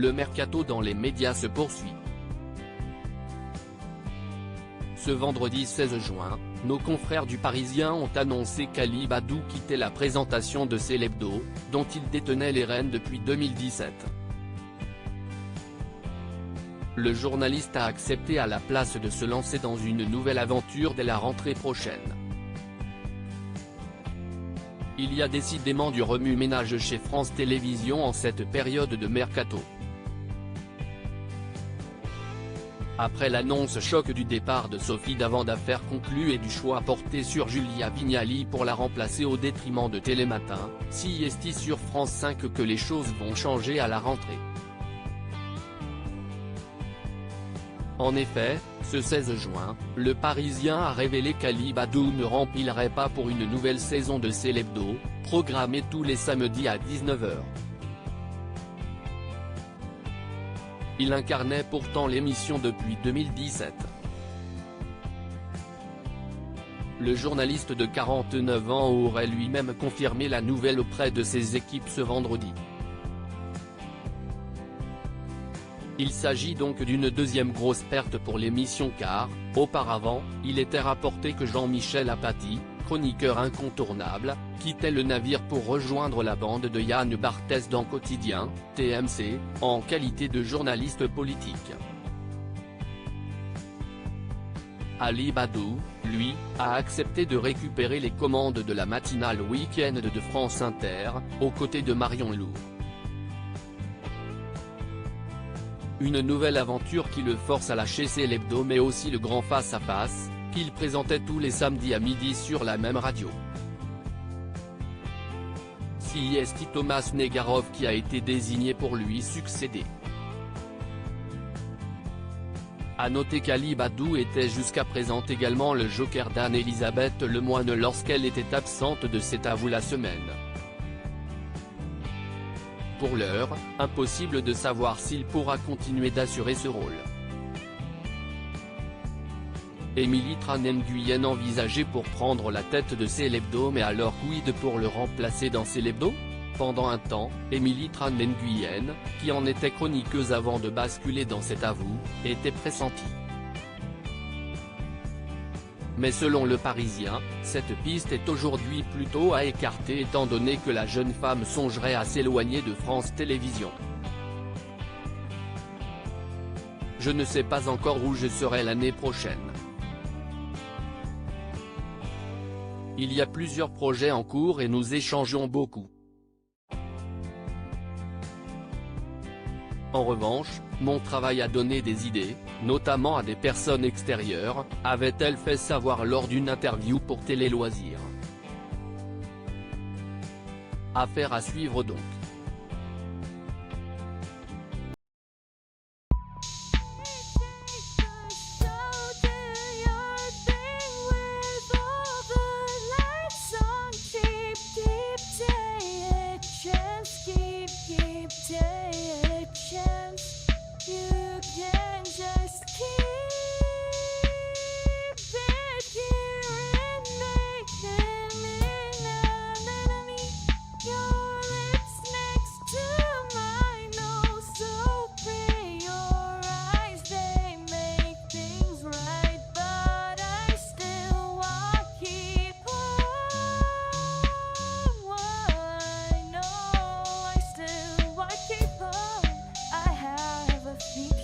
le mercato dans les médias se poursuit. Ce vendredi 16 juin, nos confrères du Parisien ont annoncé qu'Ali Badou quittait la présentation de Célébdo, dont il détenait les rênes depuis 2017. Le journaliste a accepté à la place de se lancer dans une nouvelle aventure dès la rentrée prochaine. Il y a décidément du remue-ménage chez France Télévisions en cette période de mercato. Après l'annonce choc du départ de Sophie Davant d'affaires conclues et du choix porté sur Julia Vignali pour la remplacer au détriment de Télématin, CIST sur France 5 que les choses vont changer à la rentrée. En effet, ce 16 juin, le Parisien a révélé qu'Ali Badou ne remplirait pas pour une nouvelle saison de Célébdo, programmée tous les samedis à 19 h. Il incarnait pourtant l'émission depuis 2017. Le journaliste de 49 ans aurait lui-même confirmé la nouvelle auprès de ses équipes ce vendredi. Il s'agit donc d'une deuxième grosse perte pour l'émission car, auparavant, il était rapporté que Jean-Michel Apathy, chroniqueur incontournable, quittait le navire pour rejoindre la bande de Yann Barthès dans Quotidien, TMC, en qualité de journaliste politique. Ali Badou, lui, a accepté de récupérer les commandes de la matinale Week-end de France Inter, aux côtés de Marion Lourd. Une nouvelle aventure qui le force à lâcher Célébdo mais aussi le grand face-à-face, qu'il présentait tous les samedis à midi sur la même radio. CIST Thomas Negarov qui a été désigné pour lui succéder. A noter qu'Ali Badou était jusqu'à présent également le joker d'Anne-Elisabeth Lemoine lorsqu'elle était absente de C'est à vous la semaine. Pour l'heure, impossible de savoir s'il pourra continuer d'assurer ce rôle. Émilie Tran Nguyen envisagée pour prendre la tête de Célébdo mais alors quid pour le remplacer dans Célébdo? Pendant un temps, Émilie Tran Nguyen, qui en était chroniqueuse avant de basculer dans C'est à vous, était pressentie. Mais selon Le Parisien, cette piste est aujourd'hui plutôt à écarter étant donné que la jeune femme songerait à s'éloigner de France Télévisions. Je ne sais pas encore où je serai l'année prochaine. Il y a plusieurs projets en cours et nous échangeons beaucoup. En revanche, mon travail a donné des idées, notamment à des personnes extérieures, avait-elle fait savoir lors d'une interview pour Télé Loisirs. Affaire à suivre donc.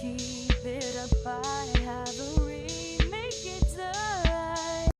Keep it apart.